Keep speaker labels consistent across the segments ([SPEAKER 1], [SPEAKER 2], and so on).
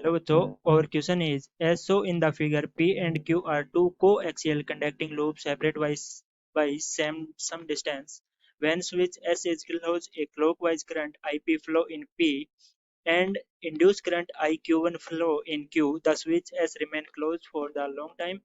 [SPEAKER 1] Hello, so our question is as so in the figure P and Q are two coaxial conducting loops separated by some distance. When switch S is closed, a clockwise current IP flow in P and induced current IQ1 flow in Q. The switch S remain closed for the long time.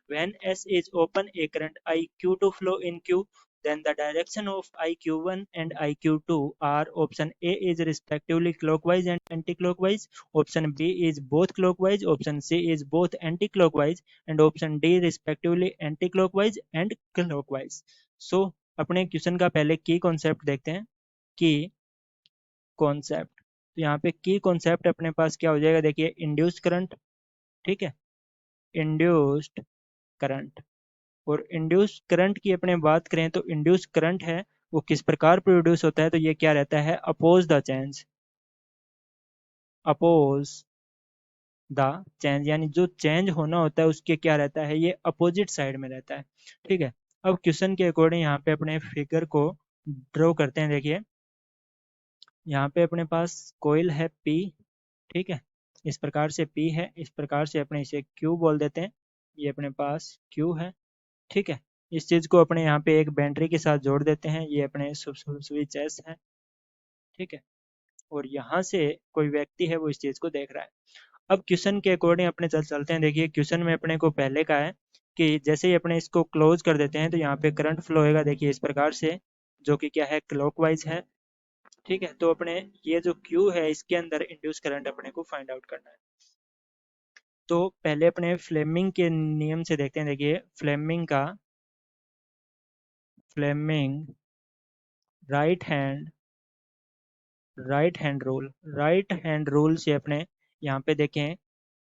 [SPEAKER 1] When S is open, a current IQ2 flow in Q. Then the direction of IQ1 and IQ2 are option A is respectively clockwise and anticlockwise, option B is both clockwise, option C is both anticlockwise and option D respectively anticlockwise and clockwise. So अपने question का पहले की concept देखते हैं की concept. तो यहाँ पे की कॉन्सेप्ट अपने पास क्या हो जाएगा, देखिए इंड्यूस्ड करंट, ठीक है, इंड्यूस्ड करंट। और इंड्यूस करंट की अपने बात करें तो इंड्यूस करंट है वो किस प्रकार प्रोड्यूस होता है, तो ये क्या रहता है, oppose the change, oppose the change, यानी जो चेंज होना होता है उसके क्या रहता है, ये अपोजिट साइड में रहता है। ठीक है, अब क्वेश्चन के अकॉर्डिंग यहाँ पे अपने फिगर को ड्रॉ करते हैं। देखिए यहाँ पे अपने पास कोयल है P, ठीक है, इस प्रकार से P है, इस प्रकार से अपने इसे Q बोल देते हैं, ये अपने पास Q है, ठीक है। इस चीज को अपने यहाँ पे एक बैटरी के साथ जोड़ देते हैं, ये अपने स्विच एस है, ठीक है। और यहाँ से कोई व्यक्ति है वो इस चीज को देख रहा है। अब क्वेश्चन के अकॉर्डिंग अपने चलते हैं। देखिए क्वेश्चन में अपने को पहले का है कि जैसे ही अपने इसको क्लोज कर देते हैं तो यहाँ पे करंट फ्लो होएगा, देखिए इस प्रकार से, जो कि क्या है, क्लॉकवाइज है, ठीक है। तो अपने ये जो क्यू है इसके अंदर इंड्यूस करंट अपने को फाइंड आउट करना है। तो पहले अपने फ्लेमिंग के नियम से देखते हैं। देखिए फ्लेमिंग राइट हैंड रूल से अपने यहाँ पे देखें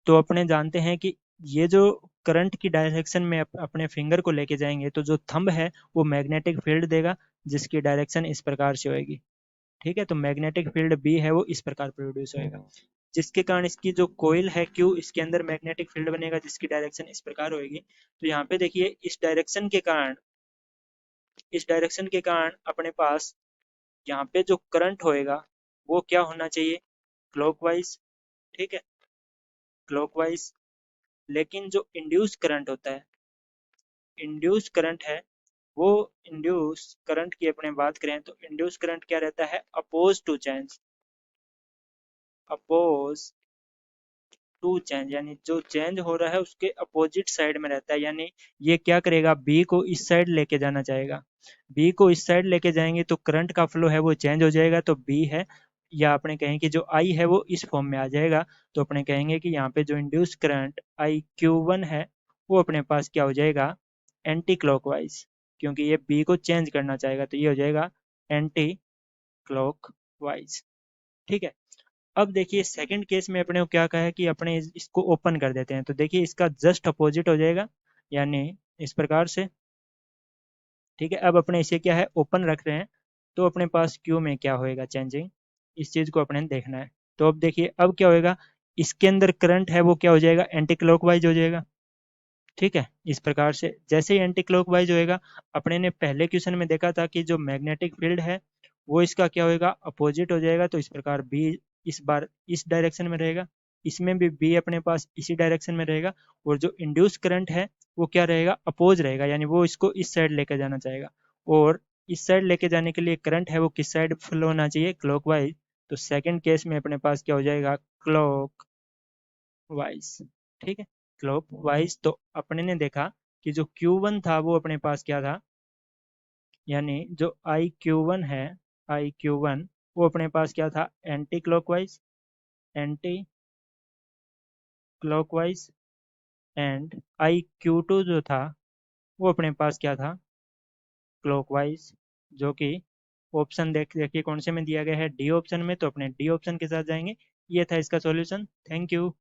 [SPEAKER 1] तो अपने जानते हैं कि ये जो करंट की डायरेक्शन में अपने फिंगर को लेके जाएंगे तो जो थंब है वो मैग्नेटिक फील्ड देगा जिसकी डायरेक्शन इस प्रकार से होएगी, ठीक है। तो मैग्नेटिक फील्ड बी है वो इस प्रकार प्रोड्यूस होएगा, जिसके कारण इसकी जो कोयल है क्यू, इसके अंदर मैग्नेटिक फील्ड बनेगा जिसकी डायरेक्शन इस प्रकार होएगी। तो यहाँ पे देखिए इस डायरेक्शन के कारण अपने पास यहाँ पे जो करंट होएगा वो क्या होना चाहिए, क्लॉकवाइज, ठीक है, क्लॉकवाइज। लेकिन जो इंड्यूस करंट होता है, इंड्यूस करंट है वो, इंड्यूस करंट की अपने बात करें तो इंड्यूस करंट क्या रहता है, oppose to change, oppose to change, यानी जो चेंज हो रहा है उसके अपोजिट साइड में रहता है। यानी ये क्या करेगा, बी को इस साइड लेके जाना चाहेगा, बी को इस साइड लेके जाएंगे तो करंट का फ्लो है वो चेंज हो जाएगा, तो बी है, या अपने कहें कि जो आई है वो इस फॉर्म में आ जाएगा। तो अपने कहेंगे कि यहाँ पे जो इंड्यूस करंट IQ1 है वो अपने पास क्या हो जाएगा, एंटी क्लॉकवाइज, क्योंकि ये बी को चेंज करना चाहेगा, तो ये हो जाएगा एंटी क्लॉकवाइज, ठीक है। अब देखिए सेकंड केस में अपने को क्या कहा है कि अपने इसको ओपन कर देते हैं, तो देखिए इसका जस्ट अपोजिट हो जाएगा, यानी इस प्रकार से, ठीक है। अब अपने इसे क्या है, ओपन रख रहे हैं, तो अपने पास क्यू में क्या होएगा, चेंजिंग, इस चीज को अपने देखना है। तो अब देखिए अब क्या होएगा, इसके अंदर करंट है वो क्या हो जाएगा, एंटी क्लॉकवाइज हो जाएगा, ठीक है। इस प्रकार से जैसे ही एंटी क्लॉकवाइज होएगा, अपने ने पहले क्वेश्चन में देखा था कि जो मैग्नेटिक फील्ड है वो इसका क्या होएगा, अपोजिट हो जाएगा। तो इस प्रकार बी इस बार इस डायरेक्शन में रहेगा, इसमें भी बी अपने पास इसी डायरेक्शन में रहेगा, और जो इंड्यूस करंट है वो क्या रहेगा, अपोज रहेगा, यानी वो इसको इस साइड लेकर जाना चाहेगा। और इस साइड लेके जाने के लिए करंट है वो किस साइड फ्लो होना चाहिए, क्लॉकवाइज। तो सेकंड केस में अपने पास क्या हो जाएगा, क्लॉक वाइज, ठीक है, क्लॉक वाइज। तो अपने ने देखा कि जो Q1 था वो अपने पास क्या था, यानी जो IQ1 है, IQ1 वो अपने पास क्या था, anti clockwise, anti clockwise. And IQ2 जो था वो अपने पास क्या था, क्लॉकवाइज, जो कि ऑप्शन देखिए कौन से में दिया गया है, डी ऑप्शन में, तो अपने डी ऑप्शन के साथ जाएंगे। ये था इसका सॉल्यूशन। Thank you.